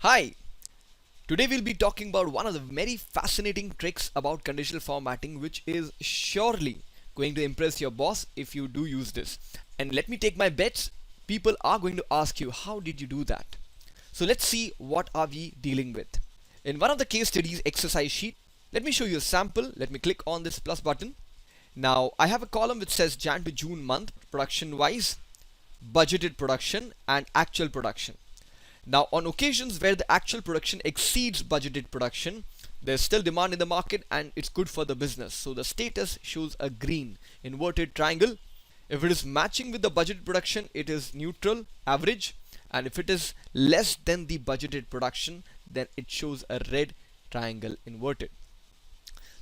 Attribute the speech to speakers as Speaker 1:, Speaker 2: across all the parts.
Speaker 1: Hi, today we'll be talking about one of the very fascinating tricks about conditional formatting, which is surely going to impress your boss if you do use this. And let me take my bets, people are going to ask you, how did you do that? So let's see what are we dealing with. In one of the case studies exercise sheet, let me show you a sample. Let me click on this plus button. Now I have a column which says Jan to June month production wise, budgeted production and actual production. Now, on occasions where the actual production exceeds budgeted production, there's still demand in the market and it's good for the business. So the status shows a green inverted triangle. If it is matching with the budgeted production, it is neutral, average. And if it is less than the budgeted production, then it shows a red triangle inverted.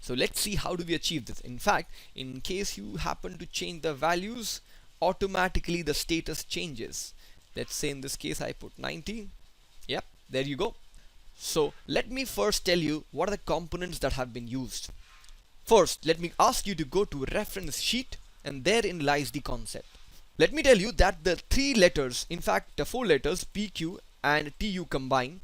Speaker 1: So let's see how do we achieve this. In fact, in case you happen to change the values, automatically the status changes. Let's say in this case I put 90. Yep, there you go. So let me first tell you what are the components that have been used. First, let me ask you to go to reference sheet, and therein lies the concept. Let me tell you that the three letters, in fact the four letters PQ and TU combined,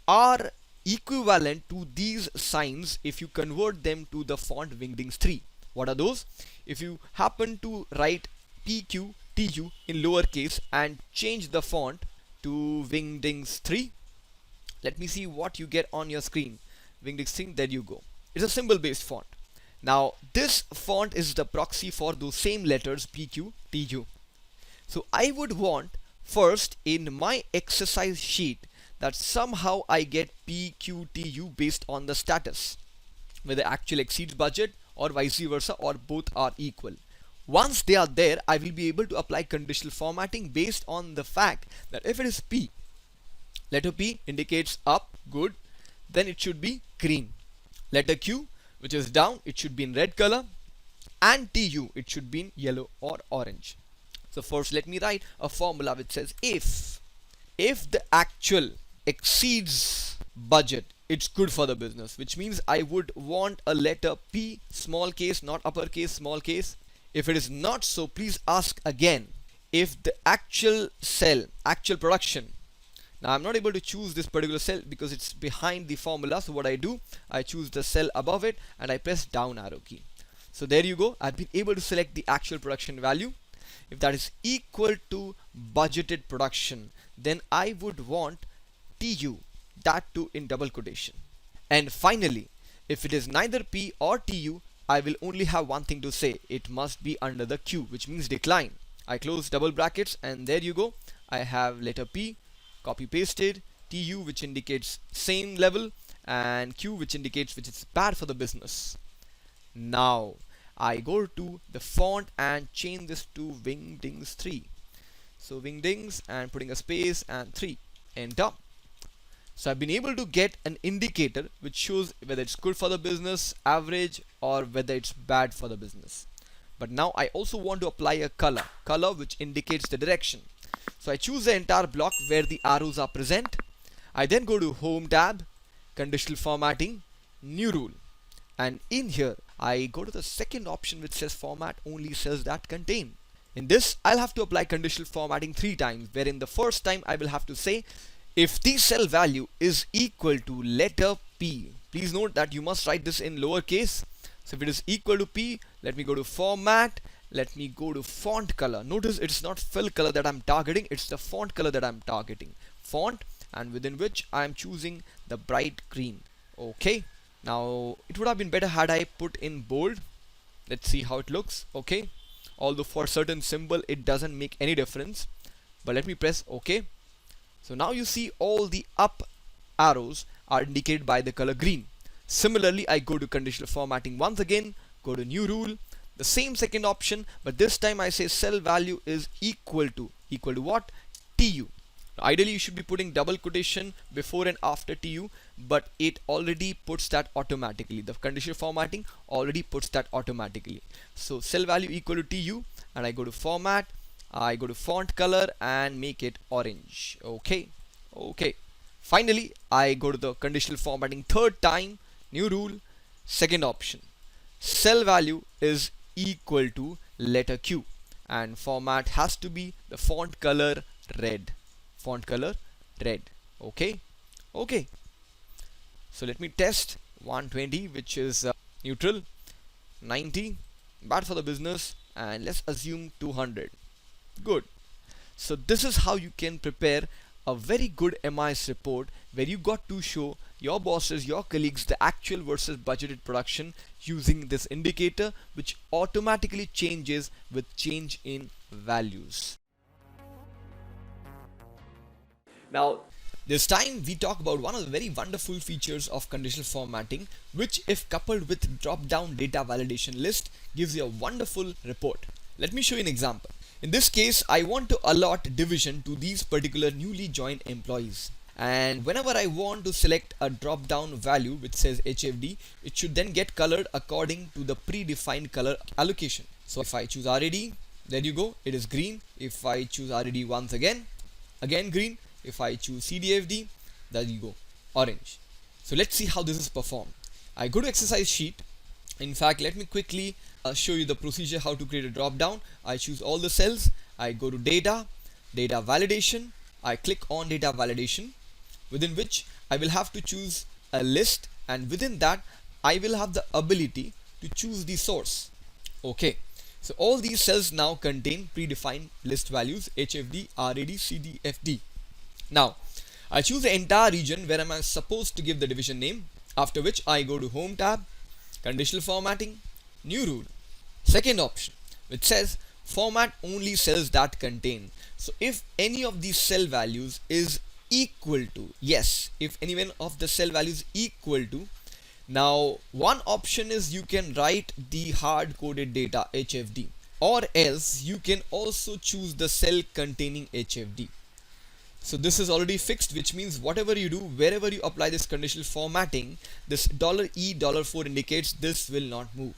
Speaker 1: are equivalent to these signs if you convert them to the font Wingdings 3. What are those? If you happen to write PQ TU in lowercase and change the font to Wingdings 3, let me see what you get on your screen. Wingdings 3, there you go. It's a symbol based font. Now this font is the proxy for those same letters PQ TU. So I would want first in my exercise sheet that somehow I get PQTU based on the status, whether actual exceeds budget or vice versa, or both are equal. Once they are there, I will be able to apply conditional formatting based on the fact that if it is P, letter P indicates up, good, then it should be green. Letter Q, which is down, it should be in red color, and TU, it should be in yellow or orange. So first let me write a formula which says if the actual exceeds budget, it's good for the business, which means I would want a letter P, small case, not uppercase, small case. If it is not so, please ask again. If the actual cell, actual production, now I'm not able to choose this particular cell because it's behind the formula, so what I do, I choose the cell above it and I press down arrow key. So there you go, I've been able to select the actual production value. If that is equal to budgeted production, then I would want TU, that too in double quotation. And finally, if it is neither P or TU, I will only have one thing to say, it must be under the Q, which means decline. I close double brackets and there you go, I have letter P, copy pasted, TU which indicates same level, and Q which indicates which is bad for the business. Now I go to the font and change this to Wingdings 3. So Wingdings and putting a space and 3, enter. So I've been able to get an indicator which shows whether it's good for the business, average, or whether it's bad for the business. But now I also want to apply a color which indicates the direction. So I choose the entire block where the arrows are present. I then go to Home tab, Conditional Formatting, New Rule. And in here, I go to the second option which says Format only cells that contain. In this, I'll have to apply conditional formatting 3 times, wherein the first time I will have to say if the cell value is equal to letter P. Please note that you must write this in lowercase. So if it is equal to P, let me go to Format, let me go to Font Color. Notice it's not fill color that I'm targeting, it's the font color that I'm targeting. Font, and within which I am choosing the bright green. Okay, now it would have been better had I put in bold. Let's see how it looks. Okay, although for certain symbol it doesn't make any difference, but let me press OK. So now you see all the up arrows are indicated by the color green. Similarly, I go to conditional formatting once again, go to new rule, the same second option, but this time I say cell value is equal to what? TU. Now, ideally you should be putting double quotation before and after TU, but it already puts that automatically. The conditional formatting already puts that automatically. So cell value equal to TU, and I go to format, I go to font color and make it orange. Okay. Finally, I go to the conditional formatting third time, new rule, second option. Cell value is equal to letter Q, and format has to be the font color red. Okay. Okay, so let me test 120, which is neutral, 90 bad for the business, and let's assume 200 good. So this is how you can prepare a very good MIS report where you got to show your bosses, your colleagues the actual versus budgeted production using this indicator, which automatically changes with change in values. Now, this time we talk about one of the very wonderful features of conditional formatting, which if coupled with drop down data validation list gives you a wonderful report. Let me show you an example. In this case, I want to allot division to these particular newly joined employees. And whenever I want to select a drop down value which says HFD, it should then get colored according to the predefined color allocation. So if I choose RAD, there you go, it is green. If I choose RAD once again green. If I choose CDFD, there you go, orange. So let's see how this is performed. I go to exercise sheet. In fact, let me quickly show you the procedure how to create a drop down. I choose all the cells. I go to data validation. I click on data validation, within which I will have to choose a list, and within that I will have the ability to choose the source. Okay, so all these cells now contain predefined list values HFD, RAD, CDFD. Now I choose the entire region where I am supposed to give the division name, after which I go to Home tab, Conditional Formatting, New Rule. Second option, which says format only cells that contain. So if any of these cell values is equal to, yes, if any one of the cell values equal to, now one option is you can write the hard coded data HFD, or else you can also choose the cell containing HFD. So this is already fixed, which means whatever you do, wherever you apply this conditional formatting, this $E$4 indicates this will not move.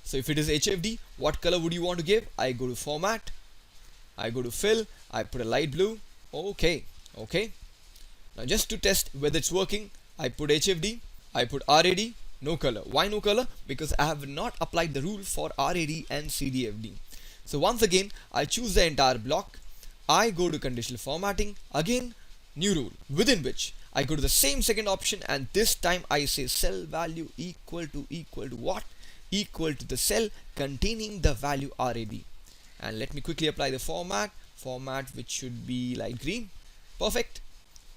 Speaker 1: So if it is HFD, what color would you want to give? I go to format, I go to fill, I put a light blue. Okay. Now just to test whether it's working, I put HFD, I put RAD, no color. Why no color? Because I have not applied the rule for RAD and CDFD. So once again, I choose the entire block. I go to conditional formatting, again new rule, within which I go to the same second option, and this time I say cell value equal to what? Equal to the cell containing the value RAD. And let me quickly apply the format which should be light green. Perfect.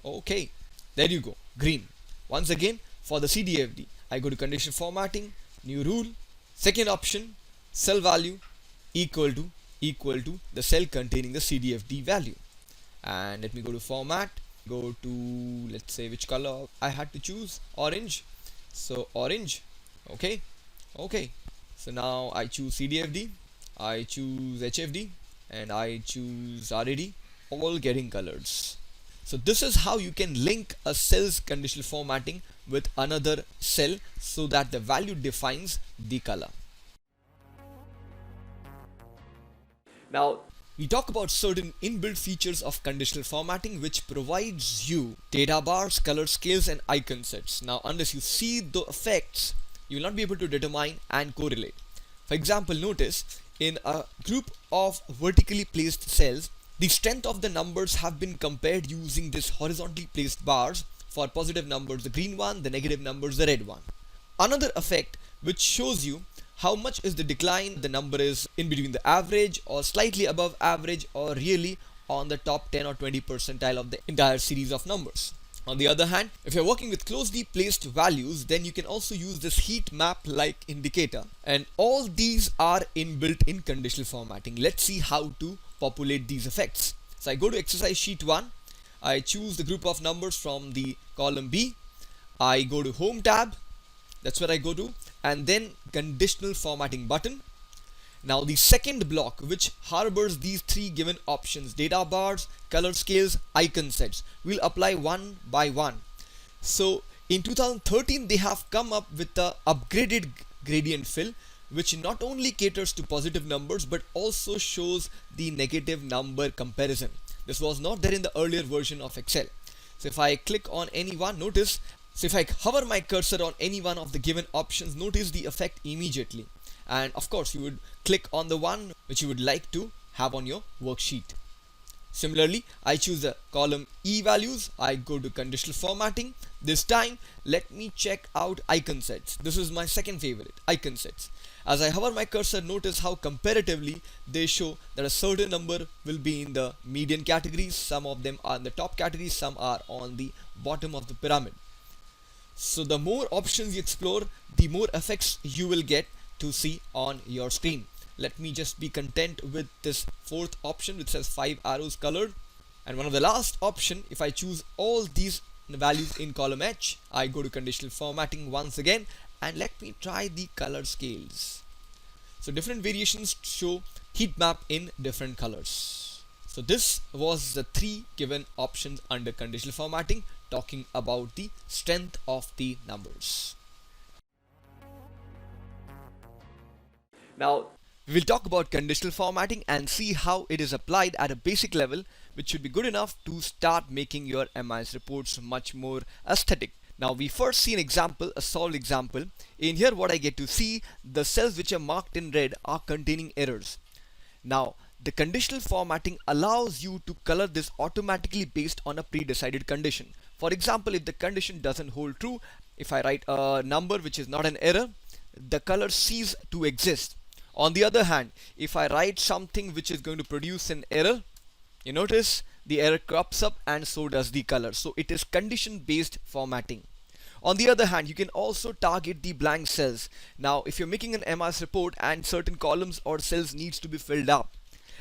Speaker 1: Okay, there you go, green. Once again, for the CDFD, I go to conditional formatting, new rule, second option, cell value equal to the cell containing the CDFD value. And let me go to format, go to, let's say which color I had to choose, orange. So orange. Okay, so now I choose CDFD, I choose HFD, and I choose RAD, all getting colors. So this is how you can link a cell's conditional formatting with another cell so that the value defines the color. Now, we talk about certain inbuilt features of conditional formatting which provides you data bars, color scales, and icon sets. Now, unless you see the effects, you will not be able to determine and correlate. For example, notice in a group of vertically placed cells, the strength of the numbers have been compared using this horizontally placed bars. For positive numbers, the green one, the negative numbers, the red one. Another effect which shows you how much is the decline, the number is in between the average or slightly above average or really on the top 10 or 20 percentile of the entire series of numbers. On the other hand, if you're working with closely placed values, then you can also use this heat map like indicator, and all these are inbuilt in conditional formatting. Let's see how to populate these effects. So I go to exercise sheet 1, I choose the group of numbers from the column B, I go to Home tab, that's where I go to, and then conditional formatting button. Now the second block, which harbors these three given options, data bars, color scales, icon sets, will apply one by one. So in 2013 they have come up with the upgraded gradient fill, which not only caters to positive numbers but also shows the negative number comparison. This was not there in the earlier version of Excel. So if I click on any one, notice, so if I hover my cursor on any one of the given options, notice the effect immediately. And of course you would click on the one which you would like to have on your worksheet. Similarly, I choose the column E values. I go to conditional formatting. This time, let me check out icon sets. This is my second favorite, icon sets. As I hover my cursor, notice how comparatively they show that a certain number will be in the median categories, some of them are in the top categories, some are on the bottom of the pyramid. So the more options you explore, the more effects you will get to see on your screen. Let me just be content with this fourth option which says 5 arrows colored. And one of the last option, if I choose all these values in column H, I go to conditional formatting once again, and let me try the color scales. So different variations show heat map in different colors. So this was the 3 given options under conditional formatting, talking about the strength of the numbers. Now we will talk about conditional formatting and see how it is applied at a basic level, which should be good enough to start making your MIS reports much more aesthetic. Now we first see an example, a solved example. In here what I get to see, the cells which are marked in red are containing errors. Now the conditional formatting allows you to color this automatically based on a pre-decided condition. For example, if the condition doesn't hold true, if I write a number which is not an error, the color ceases to exist. On the other hand, if I write something which is going to produce an error, you notice the error crops up and so does the color. So it is condition based formatting. On the other hand, you can also target the blank cells. Now if you're making an MIS report and certain columns or cells needs to be filled up,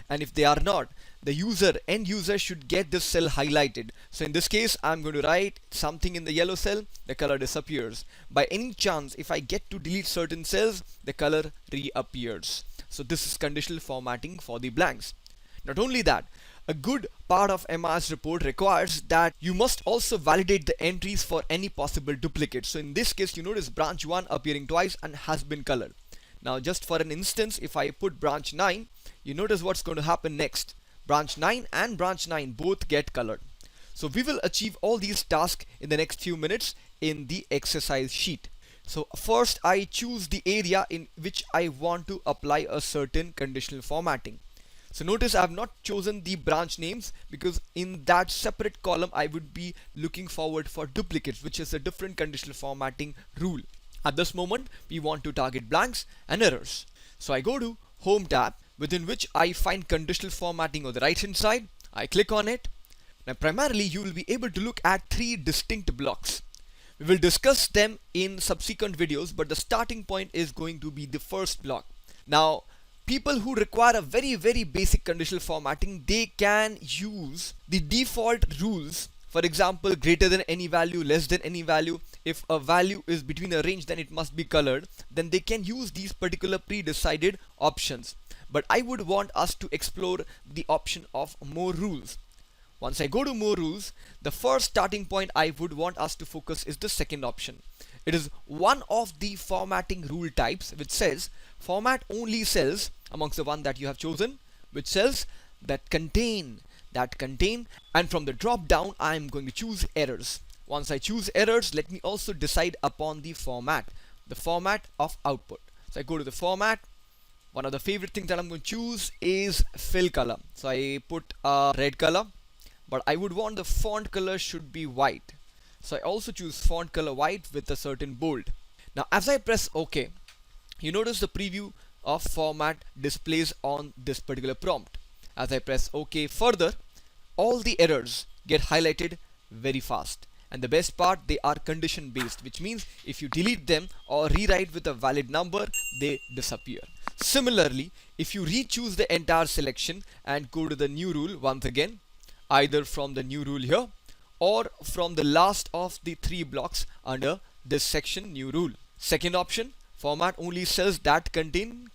Speaker 1: and if they are not, the end user should get this cell highlighted. So in this case, I'm going to write something in the yellow cell, the color disappears. By any chance, if I get to delete certain cells, the color reappears. So this is conditional formatting for the blanks. Not only that, a good part of MIS report requires that you must also validate the entries for any possible duplicates. So in this case, you notice branch 1 appearing twice and has been colored. Now just for an instance, if I put branch 9, you notice what's going to happen next. Branch 9 and branch 9 both get colored. So we will achieve all these tasks in the next few minutes in the exercise sheet. So first I choose the area in which I want to apply a certain conditional formatting. So notice I have not chosen the branch names because in that separate column I would be looking forward for duplicates, which is a different conditional formatting rule. At this moment we want to target blanks and errors. So I go to Home tab, within which I find conditional formatting on the right hand side. I click on it. Now primarily you will be able to look at 3 distinct blocks. We will discuss them in subsequent videos, but the starting point is going to be the first block. Now people who require a very basic conditional formatting, they can use the default rules. For example, greater than any value, less than any value. If a value is between a range, then it must be colored. Then they can use these particular pre-decided options. But I would want us to explore the option of more rules. Once I go to more rules, the first starting point I would want us to focus is the second option. It is one of the formatting rule types which says format only cells amongst the one that you have chosen, which cells that contain, and from the drop down I am going to choose errors. Once I choose errors, let me also decide upon the format of output. So I go to the format. One of the favorite things that I'm going to choose is fill color. So I put a red color, but I would want the font color should be white. So I also choose font color white with a certain bold. Now as I press OK, you notice the preview of format displays on this particular prompt. As I press OK further, all the errors get highlighted very fast. And the best part, they are condition based, which means if you delete them or rewrite with a valid number, they disappear. Similarly, if you re-choose the entire selection and go to the new rule once again, either from the new rule here or from the last of the 3 blocks under this section new rule. Second option, format only cells that contain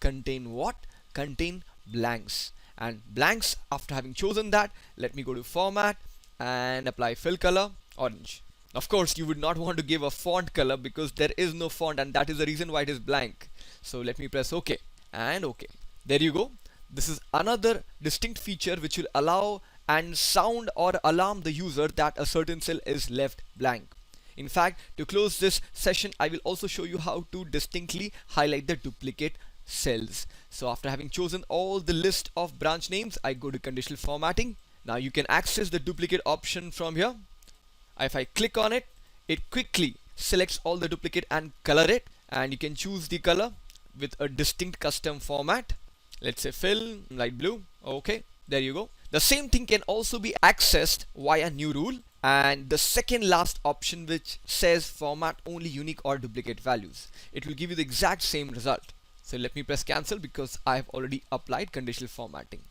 Speaker 1: what? Contain blanks. And blanks, after having chosen that, let me go to format and apply fill color orange. Of course you would not want to give a font color because there is no font, and that is the reason why it is blank. So let me press OK and OK. There you go. This is another distinct feature which will allow and sound or alarm the user that a certain cell is left blank. In fact, to close this session, I will also show you how to distinctly highlight the duplicate cells. So after having chosen all the list of branch names, I go to conditional formatting. Now you can access the duplicate option from here. If I click on it, it quickly selects all the duplicate and color it, and you can choose the color with a distinct custom format. Let's say fill light blue. Okay, there you go. The same thing can also be accessed via new rule and the second last option, which says format only unique or duplicate values. It will give you the exact same result. So let me press cancel because I have already applied conditional formatting.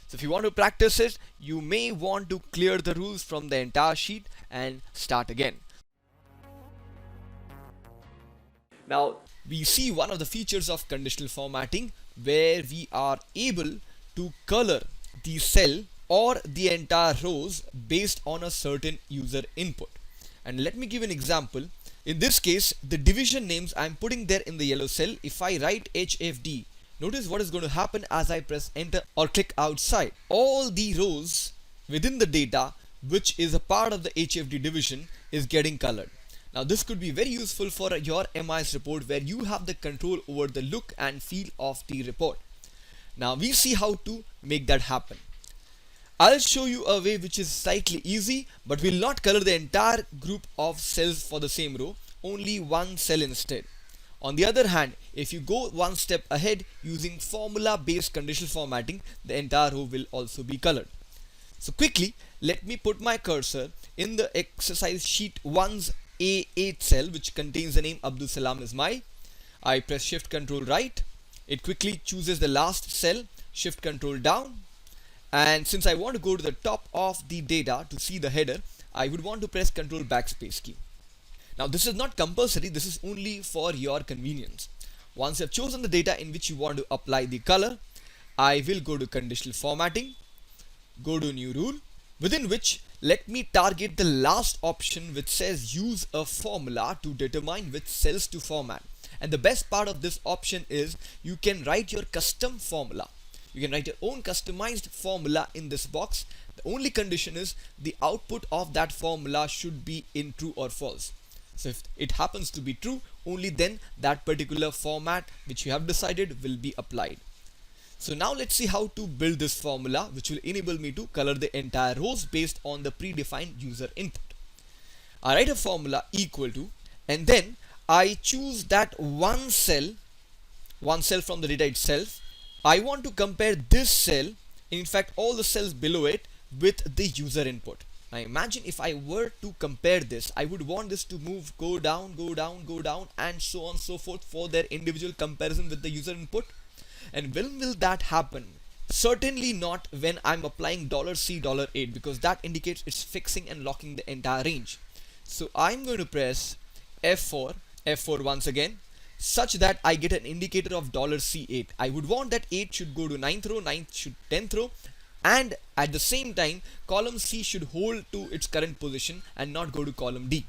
Speaker 1: So if you want to practice it, you may want to clear the rules from the entire sheet and start again. Now we see one of the features of conditional formatting where we are able to color the cell or the entire rows based on a certain user input. And let me give an example. In this case, the division names I'm putting there in the yellow cell. If I write HFD, notice what is going to happen as I press enter or click outside. All the rows within the data which is a part of the HFD division is getting colored. Now this could be very useful for your MIS report where you have the control over the look and feel of the report. Now we see how to make that happen. I'll show you a way which is slightly easy, but will not color the entire group of cells for the same row, only one cell instead. On the other hand, if you go one step ahead using formula based conditional formatting, the entire row will also be colored. So quickly, let me put my cursor in the exercise sheet 1's A8 cell, which contains the name Abdul Salam Ismail. I press shift control right. It quickly chooses the last cell, shift control down. And since I want to go to the top of the data to see the header, I would want to press control backspace key. Now this is not compulsory, this is only for your convenience. Once you have chosen the data in which you want to apply the color, I will go to conditional formatting, go to new rule, within which let me target the last option which says use a formula to determine which cells to format. And the best part of this option is you can write your custom formula. You can write your own customized formula in this box. The only condition is the output of that formula should be in true or false. So if it happens to be true, only then that particular format which you have decided will be applied. So now let's see how to build this formula which will enable me to color the entire rows based on the predefined user input. I write a formula equal to, and then I choose that one cell from the data itself. I want to compare this cell, in fact all the cells below it, with the user input. Now imagine if I were to compare this, I would want this to move, go down, go down, go down, and so on and so forth for their individual comparison with the user input. And when will that happen? Certainly not when I'm applying $C $8, because that indicates it's fixing and locking the entire range. So I'm going to press F4 once again, such that I get an indicator of $C 8. I would want that 8 should go to 9th row, 9th should 10th row, and at the same time column C should hold to its current position and not go to column D.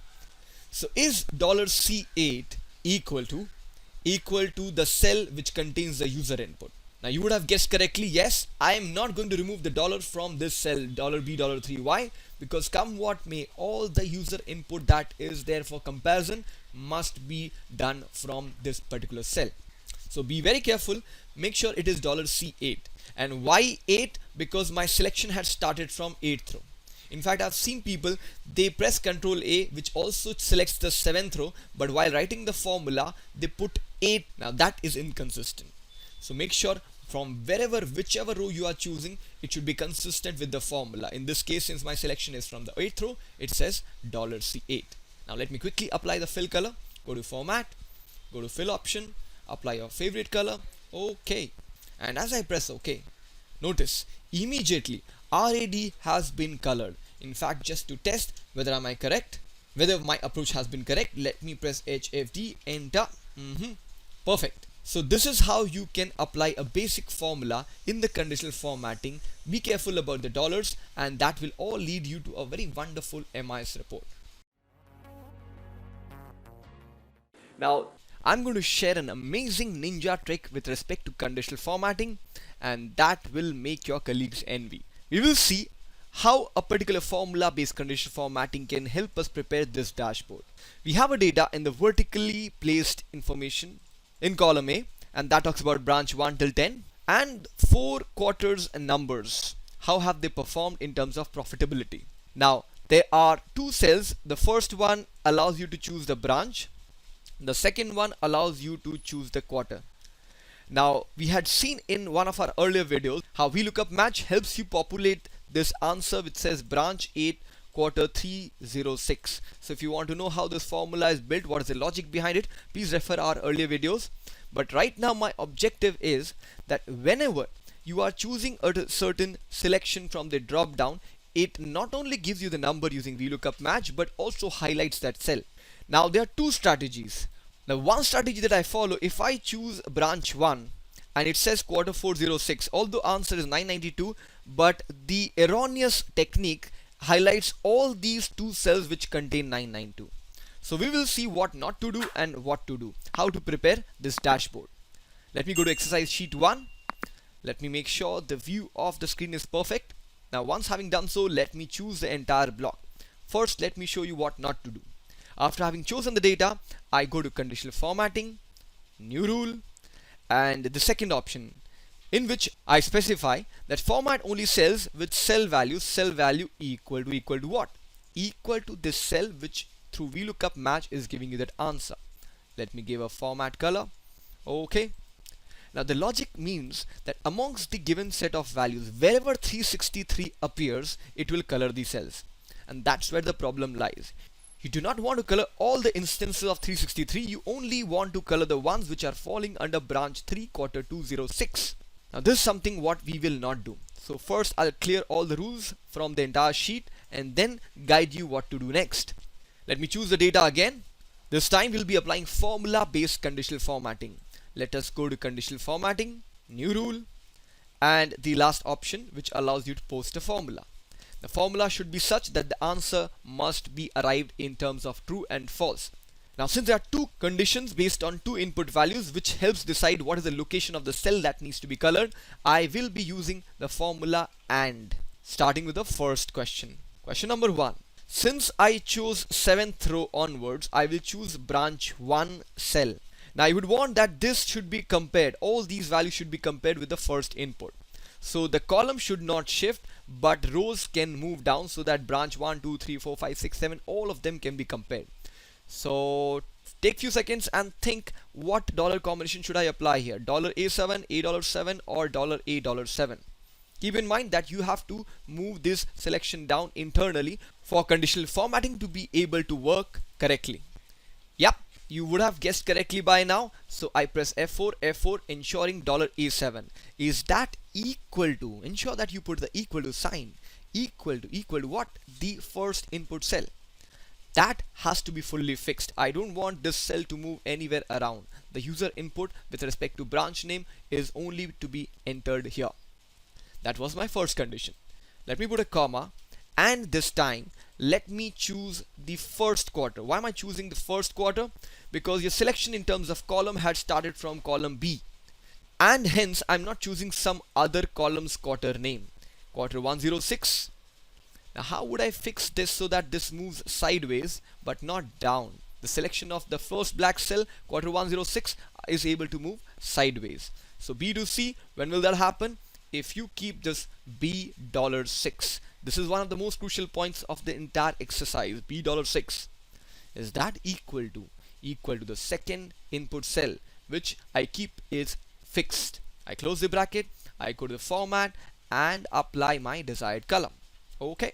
Speaker 1: So is $C 8 equal to the cell which contains the user input? Now you would have guessed correctly, yes, I am not going to remove the dollar from this cell $B $3. Why? Because come what may, all the user input that is there for comparison must be done from this particular cell. So be very careful, make sure it is $C 8. And why 8? Because my selection had started from 8th row. In fact, I've seen people, they press Ctrl A, which also selects the 7th row, but while writing the formula they put 8. Now that is inconsistent. So make sure from whichever row you are choosing, it should be consistent with the formula. In this case, since my selection is from the 8th row, it says $C 8. Now let me quickly apply the fill color. Go to format, go to fill option, apply your favorite color, OK. And as I press OK, notice immediately RAD has been colored. In fact, just to test whether am I correct, whether my approach has been correct, let me press HFD, enter. Perfect. So this is how you can apply a basic formula in the conditional formatting. Be careful about the dollars, and that will all lead you to a very wonderful MIS report. Now I'm going to share an amazing ninja trick with respect to conditional formatting, and that will make your colleagues envy. We will see how a particular formula based conditional formatting can help us prepare this dashboard. We have a data in the vertically placed information in column A, and that talks about branch 1 till 10 and 4 quarters and numbers. how have they performed in terms of profitability. Now there are two cells. The first one allows you to choose the branch. The second one allows you to choose the quarter. Now we had seen in one of our earlier videos how VLOOKUP match helps you populate this answer which says branch 8 quarter 306. So if you want to know how this formula is built, what is the logic behind it, please refer our earlier videos. But right now my objective is that whenever you are choosing a certain selection from the drop down, it not only gives you the number using VLOOKUP match but also highlights that cell. Now there are two strategies. Now one strategy that I follow, if I choose branch 1 and it says quarter 406, although answer is 992, but the erroneous technique highlights all these two cells which contain 992. So we will see what not to do and what to do, how to prepare this dashboard. Let me go to exercise sheet 1. Let me make sure the view of the screen is perfect. Now once having done so, let me choose the entire block. First let me show you what not to do. After having chosen the data, I go to conditional formatting, new rule, and the second option in which I specify that format only cells with cell value equal to what? Equal to this cell which through VLOOKUP match is giving you that answer. Let me give a format color. Okay. Now the logic means that amongst the given set of values, wherever 363 appears, it will color the cells. And that's where the problem lies. You do not want to color all the instances of 363, you only want to color the ones which are falling under branch 3 quarter 206. Now this is something what we will not do. So first I'll clear all the rules from the entire sheet and then guide you what to do next. Let me choose the data again. This time we'll be applying formula based conditional formatting. Let us go to conditional formatting, new rule, and the last option which allows you to post a formula. The formula should be such that the answer must be arrived in terms of true and false. Now since there are two conditions based on two input values which helps decide what is the location of the cell that needs to be colored, I will be using the formula AND. Starting with the first question. Question number 1. Since I chose 7th row onwards, I will choose branch 1 cell. Now I would want that this should be compared, all these values should be compared with the first input. So the column should not shift but rows can move down so that branch 1, 2, 3, 4, 5, 6, 7, all of them can be compared. So take few seconds and think what dollar combination should I apply here, $A7, $A7 or $A7. Keep in mind that you have to move this selection down internally for conditional formatting to be able to work correctly. Yep, you would have guessed correctly by now. So I press F4 ensuring $A7. Is that equal to, ensure that you put the equal to sign, equal to what? The first input cell. That has to be fully fixed. I don't want this cell to move anywhere around. The user input with respect to branch name is only to be entered here. That was my first condition. Let me put a comma and this time let me choose the first quarter. Why am I choosing the first quarter? Because your selection in terms of column had started from column B and hence I'm not choosing some other column's quarter name. Quarter 106. Now how would I fix this so that this moves sideways but not down? The selection of the first black cell, quarter 106, is able to move sideways. So B to C, when will that happen? If you keep this $6. This is one of the most crucial points of the entire exercise. $6. Is that equal to the second input cell which I keep is fixed. I close the bracket, I go to the format and apply my desired color. Okay.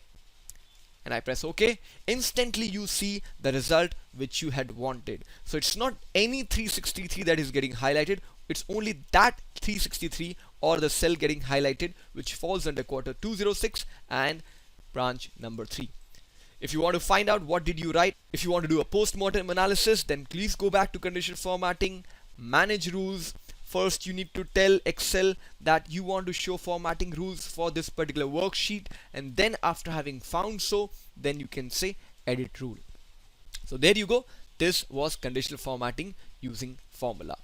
Speaker 1: And I press OK. Instantly you see the result which you had wanted. So it's not any 363 that is getting highlighted. It's only that 363 or the cell getting highlighted which falls under quarter 206 and branch number 3. If you want to find out what did you write, if you want to do a post-mortem analysis, then please go back to conditional formatting, manage rules. First you need to tell Excel that you want to show formatting rules for this particular worksheet, and then after having found so, then you can say edit rule. So there you go. This was conditional formatting using formula.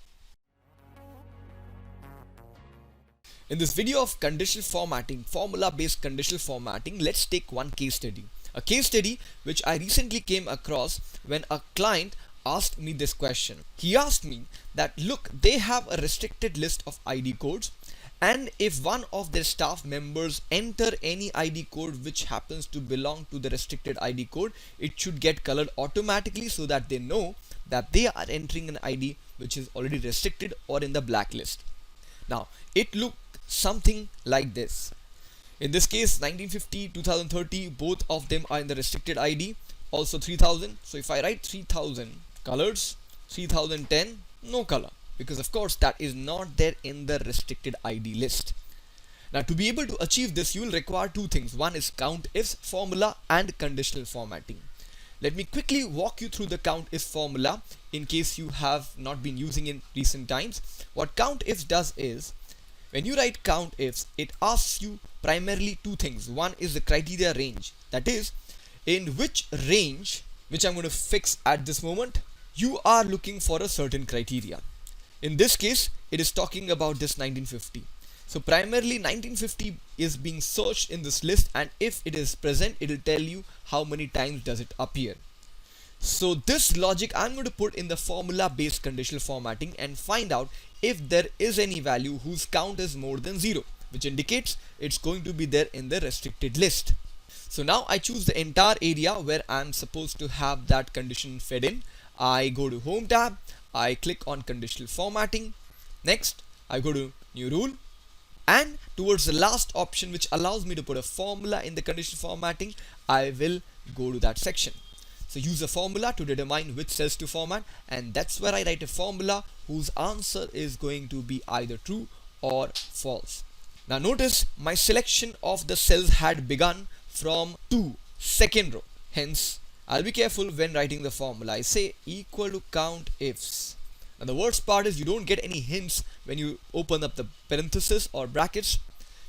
Speaker 1: In this video of conditional formatting, formula based conditional formatting, let's take one case study. A case study which I recently came across when a client asked me this question. He asked me that look, they have a restricted list of ID codes and if one of their staff members enter any ID code which happens to belong to the restricted ID code, it should get colored automatically so that they know that they are entering an ID which is already restricted or in the blacklist. Now it looked something like this. In this case 1950, 2030, both of them are in the restricted ID, also 3000. So if I write 3000 colors, 3010 no color, because of course that is not there in the restricted ID list. Now to be able to achieve this, you will require two things. One is COUNTIFS formula and conditional formatting. Let me quickly walk you through the COUNTIFS formula in case you have not been using in recent times. What COUNTIFS does is, when you write COUNTIFS, it asks you primarily two things. One is the criteria range, that is, in which range, which I'm going to fix at this moment, you are looking for a certain criteria. In this case, it is talking about this 1950. So primarily 1950 is being searched in this list, and if it is present, it will tell you how many times does it appear. So this logic I'm going to put in the formula based conditional formatting and find out if there is any value whose count is more than 0, which indicates it's going to be there in the restricted list. So now I choose the entire area where I'm supposed to have that condition fed in. I go to Home tab, I click on Conditional Formatting. Next, I go to New Rule, and towards the last option which allows me to put a formula in the conditional formatting, I will go to that section. So use a formula to determine which cells to format, and that's where I write a formula whose answer is going to be either true or false. Now notice my selection of the cells had begun from 2, second row. Hence, I'll be careful when writing the formula. I say equal to COUNTIFS. Now the worst part is you don't get any hints when you open up the parenthesis or brackets.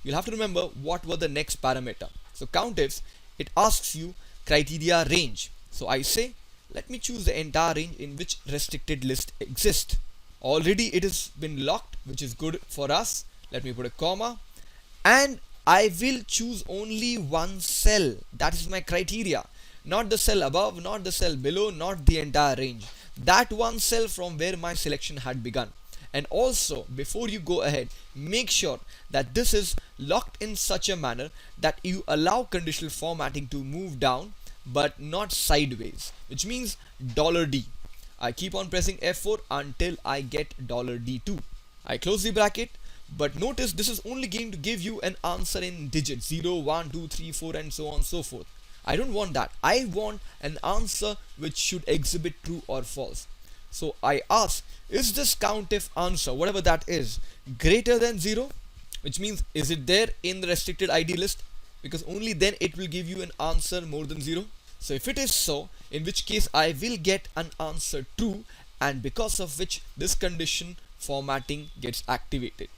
Speaker 1: You'll have to remember what were the next parameter. So COUNTIFS, it asks you criteria range. So I say, let me choose the entire range in which restricted list exists. Already it has been locked, which is good for us. Let me put a comma, and I will choose only one cell. That is my criteria. Not the cell above, not the cell below, not the entire range. That one cell from where my selection had begun. And also, before you go ahead, make sure that this is locked in such a manner that you allow conditional formatting to move down but not sideways, which means $D. I keep on pressing F4 until I get $D2. I close the bracket, but notice this is only going to give you an answer in digits 0, 1, 2, 3, 4 and so on and so forth. I don't want that. I want an answer which should exhibit true or false. So I ask, is this COUNTIF answer, whatever that is, greater than 0? Which means, is it there in the restricted ID list? Because only then it will give you an answer more than 0. So if it is so, in which case I will get an answer true, and because of which this condition formatting gets activated.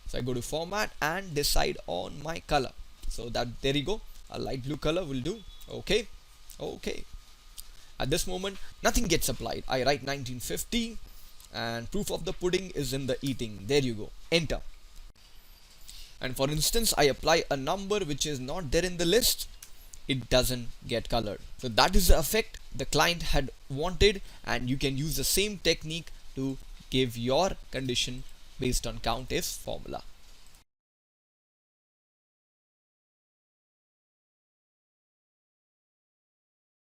Speaker 1: So I go to format and decide on my color. So that, there you go, a light blue color will do. Okay. At this moment nothing gets applied. I write 1950 and proof of the pudding is in the eating. There you go, enter. And for instance, I apply a number which is not there in the list, it doesn't get colored. So that is the effect the client had wanted, and you can use the same technique to give your condition based on COUNTIFS formula.